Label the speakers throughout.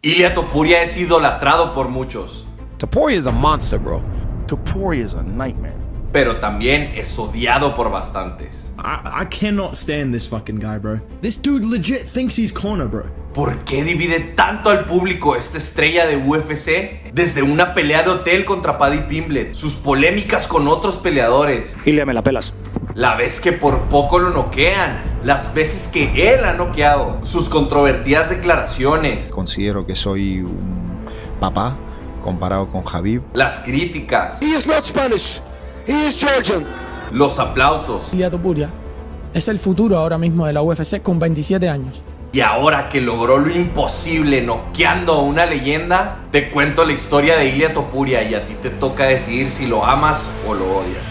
Speaker 1: Ilia Topuria es idolatrado por muchos,
Speaker 2: Topuria is a monster, bro.
Speaker 3: Topuria is a nightmare.
Speaker 1: pero también es odiado por bastantes.
Speaker 4: I cannot stand this fucking guy, bro. This dude legit thinks he's Conor, bro.
Speaker 1: ¿Por qué divide tanto al público esta estrella de UFC? Desde una pelea de hotel contra Paddy Pimblett, sus polémicas con otros peleadores,
Speaker 3: Ilia, me la pelas.
Speaker 1: la vez que por poco lo noquean, las veces que él ha noqueado, sus controvertidas declaraciones,
Speaker 5: Considero que soy un papá comparado con Khabib.
Speaker 1: las críticas,
Speaker 3: He is not Spanish. He is Georgian.
Speaker 1: los aplausos.
Speaker 6: Ilia Topuria es el futuro ahora mismo de la UFC con 27 años.
Speaker 1: Y ahora que logró lo imposible noqueando a una leyenda, te cuento la historia de Ilia Topuria y a ti te toca decidir si lo amas o lo odias.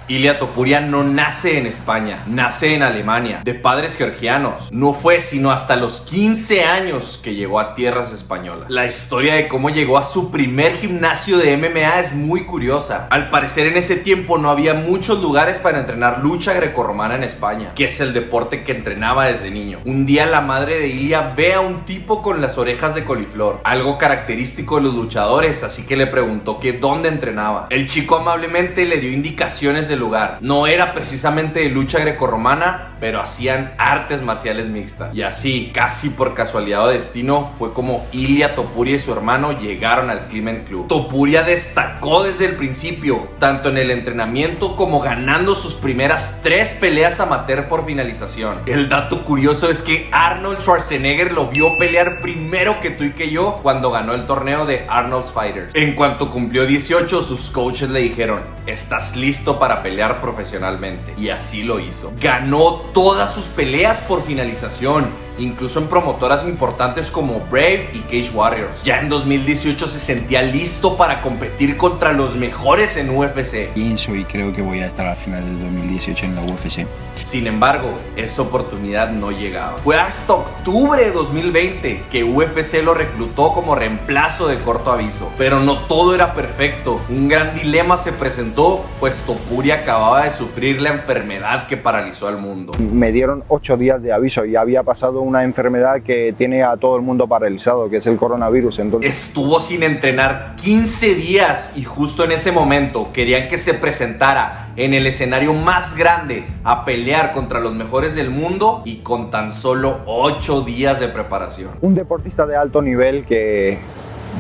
Speaker 1: Ilia Topuria no nace en España, nace en Alemania, de padres georgianos. No fue sino hasta los 15 años que llegó a tierras españolas. La historia de cómo llegó a su primer gimnasio de MMA es muy curiosa. Al parecer en ese tiempo no había muchos lugares para entrenar lucha grecorromana en España, que es el deporte que entrenaba desde niño. Un día la madre de Ilia ve a un tipo con las orejas de coliflor, algo característico de los luchadores, así que le preguntó que dónde entrenaba. El chico amablemente le dio indicaciones del lugar. No era precisamente de lucha grecorromana, pero hacían artes marciales mixtas. Y así, casi por casualidad o destino, fue como Ilia Topuria y su hermano llegaron al Climen Club. Topuria destacó desde el principio, tanto en el entrenamiento como ganando sus primeras 3 peleas amateur por finalización. El dato curioso es que Arnold Schwarzenegger lo vio pelear primero que tú y que yo cuando ganó el torneo de Arnold's Fighters. En cuanto cumplió 18, sus coaches le dijeron: ¿estás listo para pelear profesionalmente? Y así lo hizo. Ganó todas sus peleas por finalización, incluso en promotoras importantes como Brave y Cage Warriors. Ya en 2018 se sentía listo para competir contra los mejores en UFC.
Speaker 5: Pienso y creo que voy a estar al final del 2018 en la UFC.
Speaker 1: Sin embargo, esa oportunidad no llegaba. Fue hasta octubre de 2020 que UFC lo reclutó como reemplazo de corto aviso. Pero no todo era perfecto. Un gran dilema se presentó, pues Topuria acababa de sufrir la enfermedad que paralizó al mundo.
Speaker 7: Me dieron 8 días de aviso y había pasado una enfermedad que tiene a todo el mundo paralizado, que es el coronavirus. Entonces,
Speaker 1: estuvo sin entrenar 15 días y justo en ese momento querían que se presentara en el escenario más grande a pelear contra los mejores del mundo, y con tan solo 8 días de preparación.
Speaker 7: un deportista de alto nivel que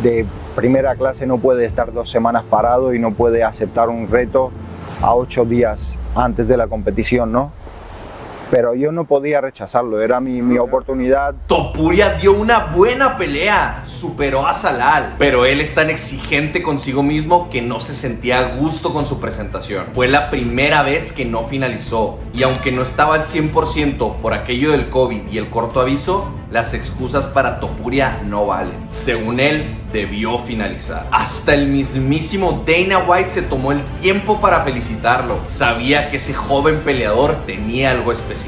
Speaker 7: de primera clase no puede estar 2 semanas parado y no puede aceptar un reto a 8 días antes de la competición, ¿no? Pero yo no podía rechazarlo, era mi oportunidad.
Speaker 1: Topuria dio una buena pelea, superó a Zalal, pero él es tan exigente consigo mismo que no se sentía a gusto con su presentación. Fue la primera vez que no finalizó, y aunque no estaba al 100% por aquello del COVID y el corto aviso, las excusas para Topuria no valen. Según él, debió finalizar. Hasta el mismísimo Dana White se tomó el tiempo para felicitarlo. Sabía que ese joven peleador tenía algo especial.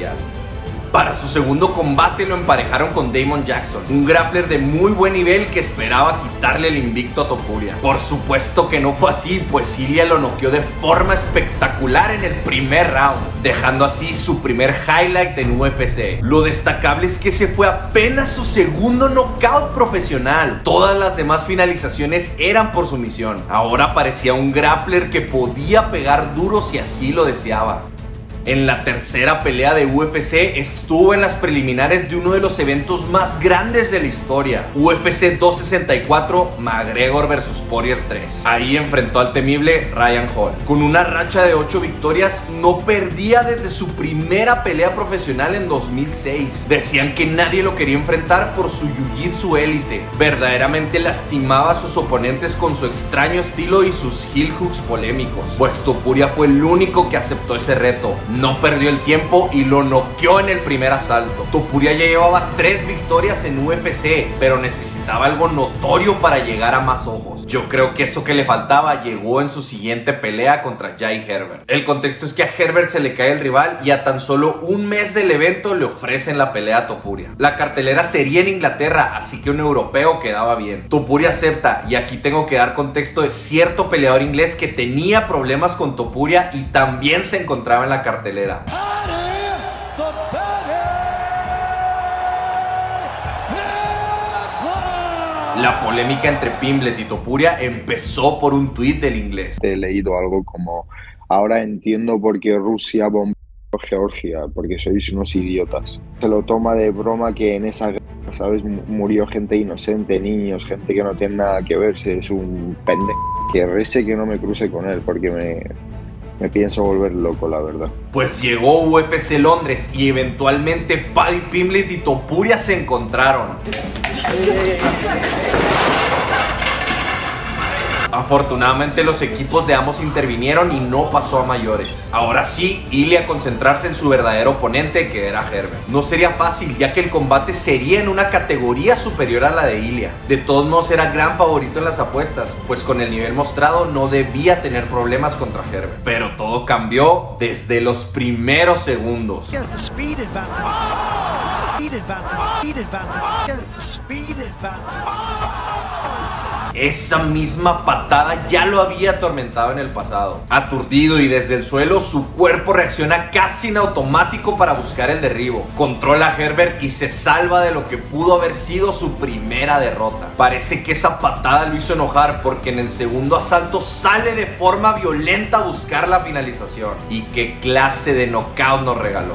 Speaker 1: Para su segundo combate lo emparejaron con Damon Jackson, un grappler de muy buen nivel que esperaba quitarle el invicto a Topuria. Por supuesto que no fue así, pues Ilia lo noqueó de forma espectacular en el primer round, dejando así su primer highlight en UFC. Lo destacable es que ese fue apenas su segundo knockout profesional. Todas las demás finalizaciones eran por sumisión. Ahora parecía un grappler que podía pegar duro si así lo deseaba. En la tercera pelea de UFC estuvo en las preliminares de uno de los eventos más grandes de la historia, UFC 264 McGregor vs Poirier 3. Ahí enfrentó al temible Ryan Hall. Con una racha de 8 victorias, no perdía desde su primera pelea profesional en 2006. Decían que nadie lo quería enfrentar por su jiu-jitsu élite. Verdaderamente lastimaba a sus oponentes con su extraño estilo y sus heel hooks polémicos. Pues Topuria fue el único que aceptó ese reto. No perdió el tiempo y lo noqueó en el primer asalto. Topuria ya llevaba 3 victorias en UFC, pero necesitaba algo notorio para llegar a más ojos. Yo creo que eso que le faltaba llegó en su siguiente pelea contra Jai Herbert. El contexto es que a Herbert se le cae el rival y a tan solo un mes del evento le ofrecen la pelea a Topuria. La cartelera sería en Inglaterra, así que un europeo quedaba bien. Topuria acepta, y aquí tengo que dar contexto de cierto peleador inglés que tenía problemas con Topuria y también se encontraba en la cartelera. La polémica entre Pimblet y Topuria empezó por un tuit del inglés.
Speaker 8: He leído algo como: ahora entiendo por qué Rusia bombardeó Georgia, porque sois unos idiotas. Se lo toma de broma que en esa guerra, ¿sabes?, murió gente inocente, niños, gente que no tiene nada que ver. Es un pendejo. Que rece que no me cruce con él, porque me pienso volver loco, la verdad.
Speaker 1: Pues llegó UFC Londres y eventualmente Paddy Pimblett y Topuria se encontraron. Afortunadamente los equipos de ambos intervinieron y no pasó a mayores. Ahora sí, Ilia a concentrarse en su verdadero oponente, que era Herbert. No sería fácil, ya que el combate sería en una categoría superior a la de Ilia. De todos modos era gran favorito en las apuestas, pues con el nivel mostrado no debía tener problemas contra Herbert. Pero todo cambió desde los primeros segundos. Esa misma patada ya lo había atormentado en el pasado. Aturdido y desde el suelo, su cuerpo reacciona casi en automático para buscar el derribo. Controla a Herbert y se salva de lo que pudo haber sido su primera derrota. Parece que esa patada lo hizo enojar, porque en el segundo asalto sale de forma violenta a buscar la finalización. ¿Y qué clase de knockout nos regaló?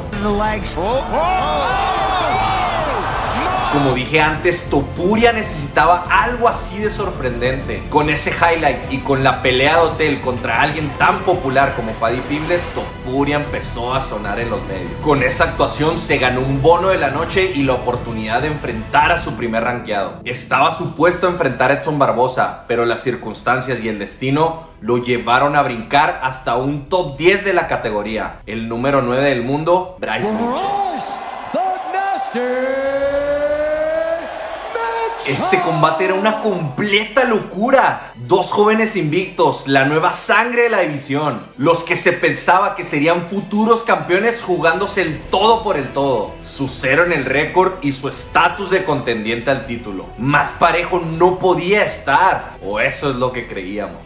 Speaker 1: Como dije antes, Topuria necesitaba algo así de sorprendente. Con ese highlight y con la pelea de hotel contra alguien tan popular como Paddy Pimblett, Topuria empezó a sonar en los medios. Con esa actuación se ganó un bono de la noche y la oportunidad de enfrentar a su primer rankeado. Estaba supuesto a enfrentar a Edson Barbosa, pero las circunstancias y el destino lo llevaron a brincar hasta un top 10 de la categoría. El número 9 del mundo, Bryce Mitchell. Este combate era una completa locura. Dos jóvenes invictos, la nueva sangre de la división, los que se pensaba que serían futuros campeones jugándose el todo por el todo. Su cero en el récord y su estatus de contendiente al título. Más parejo no podía estar, o eso es lo que creíamos.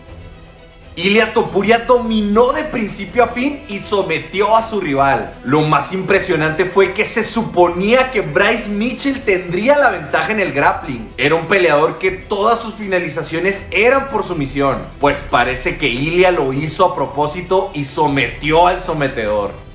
Speaker 1: Ilia Topuria dominó de principio a fin y sometió a su rival. Lo más impresionante fue que se suponía que Bryce Mitchell tendría la ventaja en el grappling. Era un peleador que todas sus finalizaciones eran por sumisión, pues parece que Ilia lo hizo a propósito y sometió al sometedor.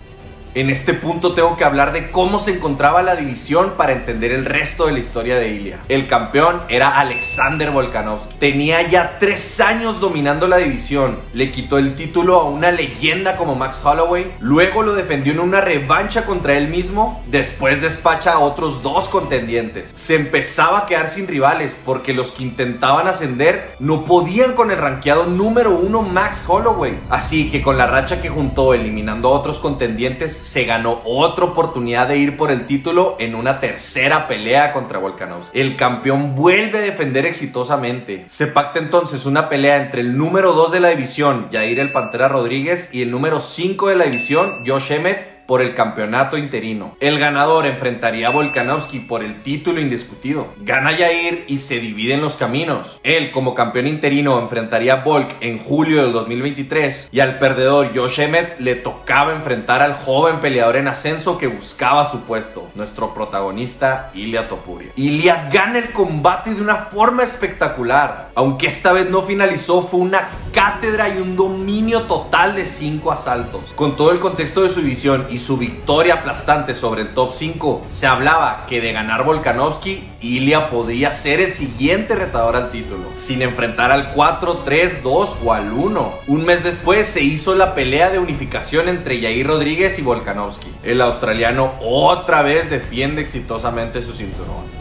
Speaker 1: En este punto tengo que hablar de cómo se encontraba la división para entender el resto de la historia de Ilia. El campeón era Alexander Volkanovski. Tenía ya 3 años dominando la división. Le quitó el título a una leyenda como Max Holloway. Luego lo defendió en una revancha contra él mismo. Después despacha a otros 2 contendientes. Se empezaba a quedar sin rivales porque los que intentaban ascender no podían con el rankeado número 1 Max Holloway. Así que con la racha que juntó eliminando a otros contendientes, se ganó otra oportunidad de ir por el título en una tercera pelea contra Volkanovski. El campeón vuelve a defender exitosamente. Se pacta entonces una pelea entre el número 2 de la división, Yair el Pantera Rodríguez, y el número 5 de la división, Josh Emmett, por el campeonato interino. El ganador enfrentaría a Volkanovski por el título indiscutido. Gana Yair y se dividen los caminos. Él, como campeón interino, enfrentaría a Volk en julio del 2023 y al perdedor Josh Emmett le tocaba enfrentar al joven peleador en ascenso que buscaba su puesto, nuestro protagonista Ilia Topuria. Ilia gana el combate de una forma espectacular. Aunque esta vez no finalizó, fue una cátedra y un dominio total de 5 asaltos. Con todo el contexto de su división y su victoria aplastante sobre el top 5, se hablaba que de ganar Volkanovski, Ilia podría ser el siguiente retador al título, sin enfrentar al 4, 3, 2 o al 1. Un mes después se hizo la pelea de unificación entre Yair Rodríguez y Volkanovski. El australiano otra vez defiende exitosamente su cinturón.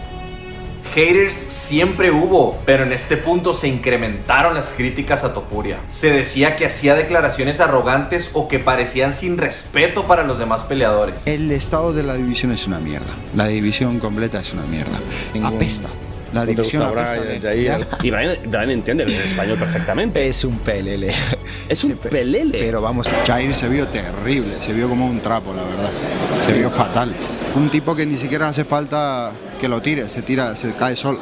Speaker 1: Haters siempre hubo, pero en este punto se incrementaron las críticas a Topuria. Se decía que hacía declaraciones arrogantes o que parecían sin respeto para los demás peleadores.
Speaker 5: El estado de la división es una mierda. La división completa es una mierda. Apesta. La división apesta
Speaker 9: Y Brian entiende el español perfectamente.
Speaker 5: Es un pelele.
Speaker 9: Es un pelele.
Speaker 5: Pero vamos, Jair se vio terrible. Se vio como un trapo, la verdad. Se vio fatal. Un tipo que ni siquiera hace falta que lo tire, se cae solo.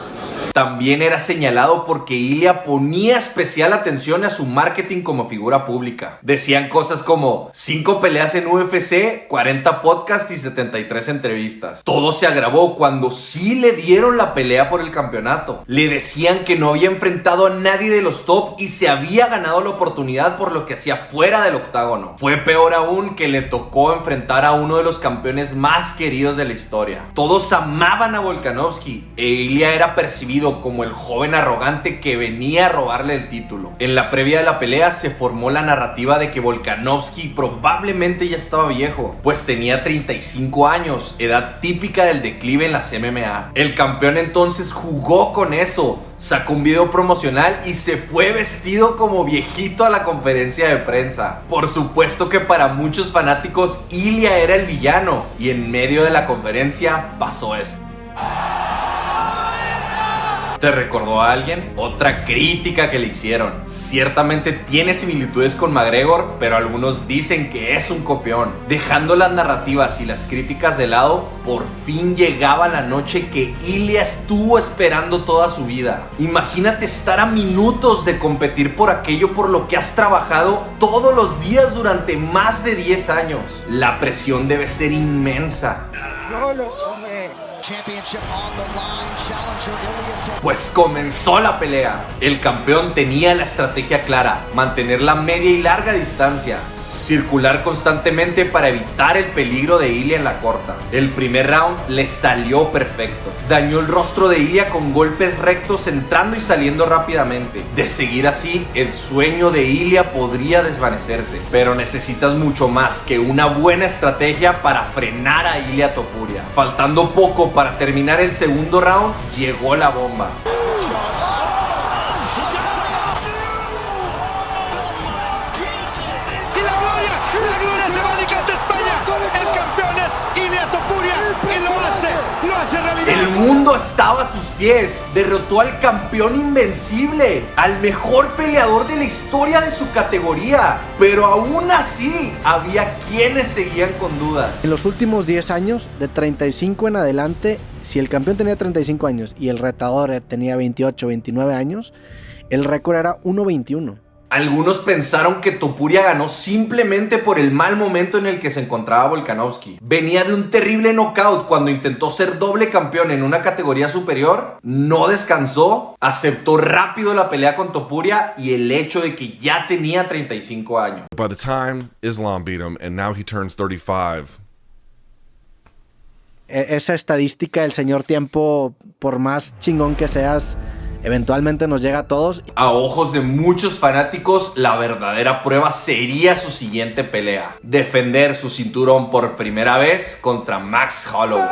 Speaker 1: También era señalado porque Ilya ponía especial atención a su marketing como figura pública. Decían cosas como 5 peleas en UFC, 40 podcasts y 73 entrevistas. Todo se agravó cuando sí le dieron la pelea por el campeonato. Le decían que no había enfrentado a nadie de los top y se había ganado la oportunidad por lo que hacía fuera del octágono. Fue peor aún que le tocó enfrentar a uno de los campeones más queridos de la historia. Todos amaban a Volkanovski e Ilya era percibido como el joven arrogante que venía a robarle el título. En la previa de la pelea se formó la narrativa de que Volkanovski probablemente ya estaba viejo, pues tenía 35 años, edad típica del declive en las MMA. El campeón entonces jugó con eso, sacó un video promocional y se fue vestido como viejito a la conferencia de prensa. Por supuesto que para muchos fanáticos Ilya era el villano y en medio de la conferencia pasó esto. ¿Te recordó a alguien? Otra crítica que le hicieron. Ciertamente tiene similitudes con McGregor, pero algunos dicen que es un copión. Dejando las narrativas y las críticas de lado, por fin llegaba la noche que Ilya estuvo esperando toda su vida. Imagínate estar a minutos de competir por aquello por lo que has trabajado todos los días durante más de 10 años. La presión debe ser inmensa. Pues comenzó la pelea. El campeón tenía la estrategia clara: mantener la media y larga distancia, circular constantemente para evitar el peligro de Ilya en la corta. El primer round le salió perfecto. Dañó el rostro de Ilya con golpes rectos entrando y saliendo rápidamente. De seguir así, el sueño de Ilya podría desvanecerse, pero necesitas mucho más que una buena estrategia para frenar a Ilia Topuria. Faltando poco para terminar el segundo round, llegó la bomba. El mundo estaba a sus pies. Derrotó al campeón invencible, al mejor peleador de la historia de su categoría. Pero aún así, había quienes seguían con dudas.
Speaker 10: En los últimos 10 años, de 35 en adelante, si el campeón tenía 35 años y el retador tenía 28, 29 años, el récord era 1-21.
Speaker 1: Algunos pensaron que Topuria ganó simplemente por el mal momento en el que se encontraba Volkanovski. Venía de un terrible knockout cuando intentó ser doble campeón en una categoría superior, no descansó, aceptó rápido la pelea con Topuria y el hecho de que ya tenía 35 años.
Speaker 11: By the time Islam beat him and now he turns 35.
Speaker 10: Esa estadística del señor tiempo, por más chingón que seas, eventualmente nos llega a todos.
Speaker 1: A ojos de muchos fanáticos, la verdadera prueba sería su siguiente pelea: defender su cinturón por primera vez contra Max Holloway.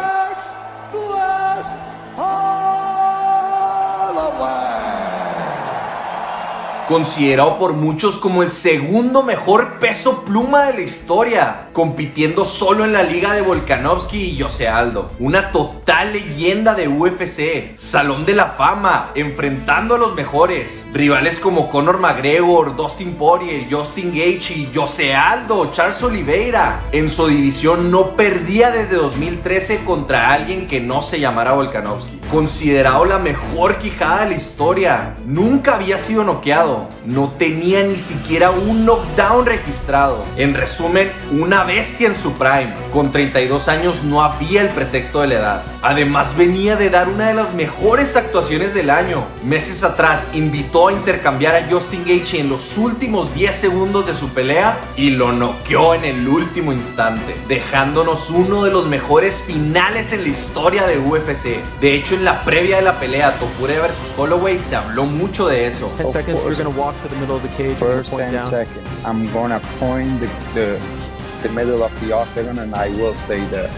Speaker 1: Considerado por muchos como el segundo mejor peso pluma de la historia, compitiendo solo en la liga de Volkanovski y José Aldo. Una total leyenda de UFC, Salón de la Fama, enfrentando a los mejores. Rivales como Conor McGregor, Dustin Poirier, Justin Gaethje y José Aldo, Charles Oliveira. En su división no perdía desde 2013 contra alguien que no se llamara Volkanovski. Considerado la mejor quijada de la historia, nunca había sido noqueado. No tenía ni siquiera un knockdown registrado. En resumen, una bestia en su prime. Con 32 años no había el pretexto de la edad. Además venía de dar una de las mejores actuaciones del año. Meses atrás invitó a intercambiar a Justin Gaethje en los últimos 10 segundos de su pelea y lo noqueó en el último instante, dejándonos uno de los mejores finales en la historia de UFC. De hecho, en la previa de la pelea Topuria vs Holloway se habló mucho de eso.
Speaker 10: 10 seconds, you're gonna walk to the middle of the cage.
Speaker 7: First 10 seconds, I'm gonna point the middle of the octagon and I will stay there.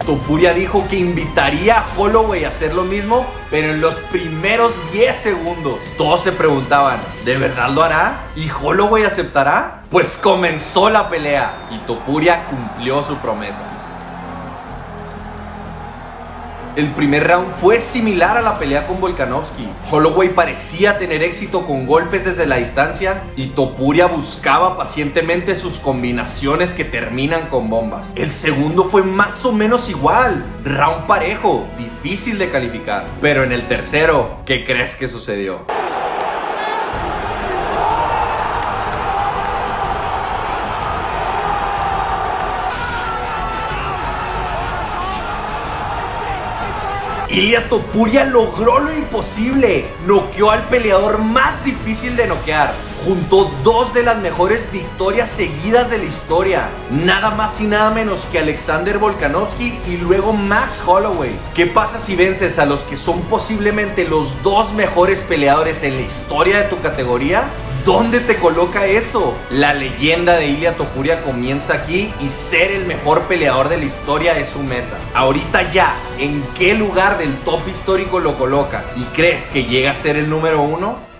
Speaker 1: Topuria dijo que invitaría a Holloway a hacer lo mismo, pero en los primeros 10 segundos. Todos se preguntaban, ¿de verdad lo hará? ¿Y Holloway aceptará? Pues comenzó la pelea y Topuria cumplió su promesa. El primer round fue similar a la pelea con Volkanovski. Holloway parecía tener éxito con golpes desde la distancia y Topuria buscaba pacientemente sus combinaciones que terminan con bombas. El segundo fue más o menos igual, round parejo, difícil de calificar. Pero en el tercero, ¿qué crees que sucedió? Ilia Topuria logró lo imposible, noqueó al peleador más difícil de noquear. Juntó 2 de las mejores victorias seguidas de la historia, nada más y nada menos que Alexander Volkanovski y luego Max Holloway. ¿Qué pasa si vences a los que son posiblemente los 2 mejores peleadores en la historia de tu categoría? ¿Dónde te coloca eso? La leyenda de Ilia Topuria comienza aquí y ser el mejor peleador de la historia es su meta. Ahorita ya, ¿en qué lugar del top histórico lo colocas? ¿Y crees que llega a ser el número 1?